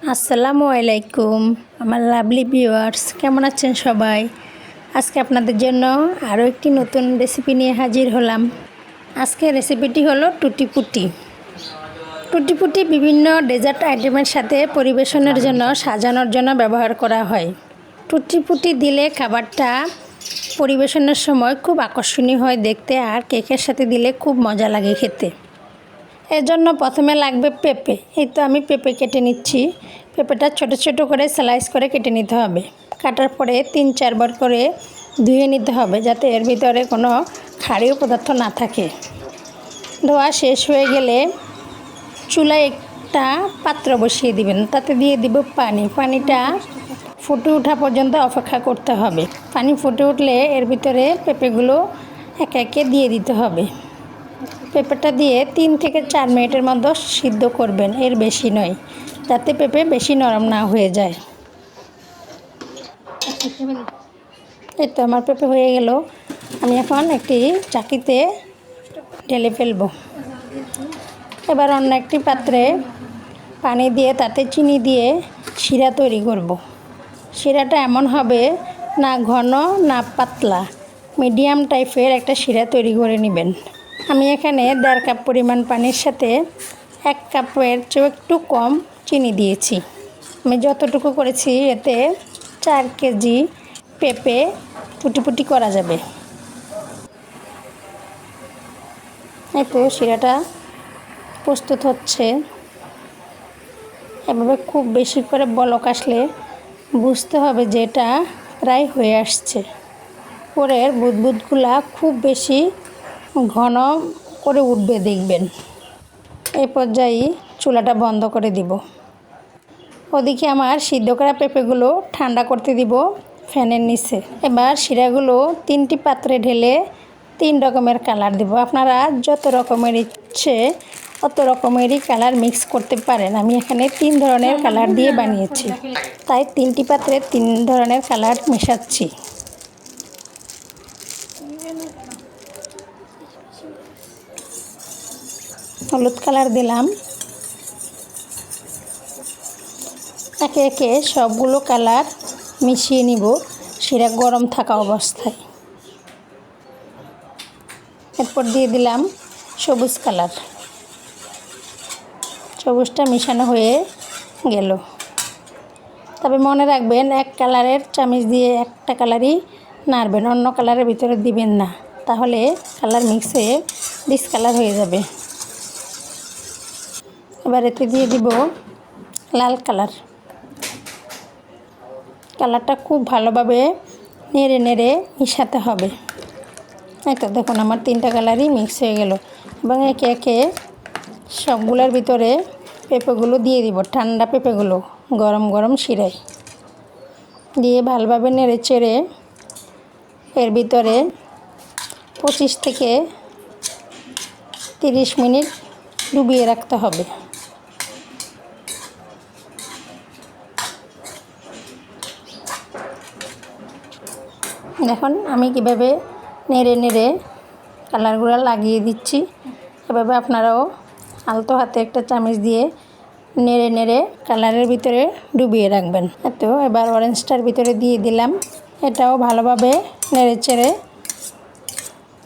আসসালামু আলাইকুম আমার লাভলি ভিউয়ার্স, কেমন আছেন সবাই? আজকে আপনাদের জন্য আরও একটি নতুন রেসিপি নিয়ে হাজির হলাম। আজকে রেসিপিটি হলো টুটি পুটি। টুটি পুটি বিভিন্ন ডেজার্ট আইটেমের সাথে পরিবেশনের জন্য সাজানোর জন্য ব্যবহার করা হয়। টুটি পুটি দিলে খাবারটা পরিবেশনের সময় খুব আকর্ষণীয় হয় দেখতে, আর কেকের সাথে দিলে খুব মজা লাগে খেতে। এর জন্য প্রথমে লাগবে পেঁপে। এই তো আমি পেঁপে কেটে নিচ্ছি। পেঁপেটা ছোট ছোট করে স্লাইস করে কেটে নিতে হবে। কাটার পরে 3-4 বার করে ধুয়ে নিতে হবে, যাতে এর ভিতরে কোনো ক্ষারীয় পদার্থ না থাকে। ধোয়া শেষ হয়ে গেলে চুলায় একটা পাত্র বসিয়ে দিবেন, তাতে দিয়ে দিব পানি। পানিটা ফুটে ওঠা পর্যন্ত অপেক্ষা করতে হবে। পানি ফুটে উঠলে এর ভিতরে পেঁপেগুলো একে একে দিয়ে দিতে হবে। পেঁপেটা দিয়ে 3 থেকে 4 মিনিটের মধ্যে সিদ্ধ করবেন, এর বেশি নয়, যাতে পেঁপে বেশি নরম না হয়ে যায়। এই তো আমার পেঁপে হয়ে গেল। আমি এখন একটি চাকিতে ঢেলে ফেলব। এবার অন্য একটি পাত্রে পানি দিয়ে তাতে চিনি দিয়ে শিরা তৈরি করব। শিরাটা এমন হবে না ঘন না পাতলা, মিডিয়াম টাইপের একটা শিরা তৈরি করে নেবেন। আমি এখানে 1.5 কাপ পরিমাণ পানির সাথে 1 কাপের চেয়ে একটু কম চিনি দিয়েছি। আমি যতটুকু করেছি এতে 4 কেজি পেঁপে পুটি পুটি করা যাবে। এই তো শিরাটা প্রস্তুত হচ্ছে। এভাবে খুব বেশি করে বলক আসলে বুঝতে হবে যে এটা প্রায় হয়ে আসছে। পরের বুদবুদগুলা খুব বেশি ঘন করে উঠবে দেখবেন। এই পর্যায়ে চুলাটা বন্ধ করে দিব। ওদিকে আমার সিদ্ধ করা পেঁপেগুলো ঠান্ডা করতে দিব ফ্যানের নিচে। এবার শিরাগুলো 3টি পাত্রে ঢেলে 3 রকমের কালার দেব। আপনারা যত রকমের ইচ্ছে অত রকমেরই কালার মিক্স করতে পারেন। আমি এখানে 3 ধরনের কালার দিয়ে বানিয়েছি, তাই 3টি পাত্রে 3 ধরনের কালার মেশাচ্ছি। হলুদ কালার দিলাম। একে একে সবগুলো কালার মিশিয়ে নিব শিরা গরম থাকা অবস্থায়। এরপর দিয়ে দিলাম সবুজ কালার। সবুজটা মিশানো হয়ে গেল। তবে মনে রাখবেন, এক কালারের চামচ দিয়ে একটা কালারই নাড়বেন, অন্য কালারের ভিতরে দিবেন না, তাহলে কালার মিক্স হয়ে ডিসকালার হয়ে যাবে। এবার এতে দিয়ে দিব লাল কালার। কালারটা খুব ভালোভাবে নেড়ে নেড়ে মিশাতে হবে। এই তো দেখুন আমার 3টা কালারই মিক্স হয়ে গেল। এবং একে একে সবগুলোর ভিতরে পেঁপেগুলো দিয়ে দিব, ঠান্ডা পেঁপেগুলো গরম গরম শিরায় দিয়ে ভালোভাবে নেড়ে চেড়ে এর ভিতরে 25 থেকে 30 মিনিট ডুবিয়ে রাখতে হবে। দেখুন আমি কিভাবে নেড়ে নেড়ে কালারগুলো লাগিয়ে দিচ্ছি। এভাবে আপনারাও আলতো হাতে একটা চামচ দিয়ে নেড়ে নেড়ে কালারের ভিতরে ডুবিয়ে রাখবেন। তো এবার অরেঞ্জটার ভিতরে দিয়ে দিলাম। এটাও ভালোভাবে নেড়ে চেড়ে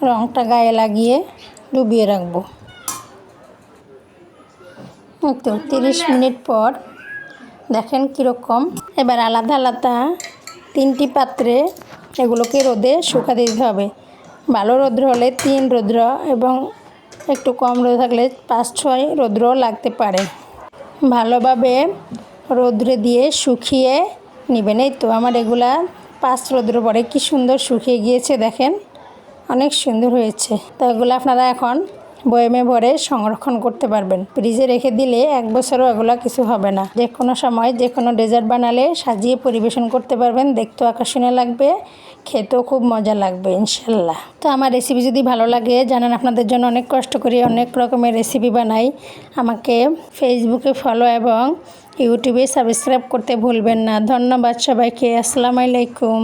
রঙটা গায়ে লাগিয়ে ডুবিয়ে রাখবো। তো 30 মিনিট পর দেখেন কীরকম। এবার আলাদা আলাদা 3টি পাত্রে এগুলোকে রোদে শুকাতে দিতে হবে। ভালো রৌদ্র হলে 3 রৌদ্র, এবং একটু কম রোদ থাকলে 5-6 রৌদ্র লাগতে পারে। ভালোভাবে রৌদ্রে দিয়ে শুকিয়ে নেবেন। এই তো আমার এগুলা 5 রৌদ্র পরে কি সুন্দর শুকিয়ে গিয়েছে, দেখেন অনেক সুন্দর হয়েছে। তো এগুলো আপনারা এখন বয়ামে ভরে সংরক্ষণ করতে পারবেন। ফ্রিজে রেখে দিলে 1 বছরও এগুলো কিছু হবে না। যে কোনো সময় যে কোনো ডেজার্ট বানালে সাজিয়ে পরিবেশন করতে পারবেন। দেখতেও আকর্ষণীয় লাগবে, খেতেও খুব মজা লাগবে ইনশাল্লাহ। তো আমার রেসিপি যদি ভালো লাগে, জানেন আপনাদের জন্য অনেক কষ্ট করি, অনেক রকমের রেসিপি বানাই। আমাকে ফেসবুকে ফলো এবং ইউটিউবে সাবস্ক্রাইব করতে ভুলবেন না। ধন্যবাদ সবাইকে। আসসালামু আলাইকুম।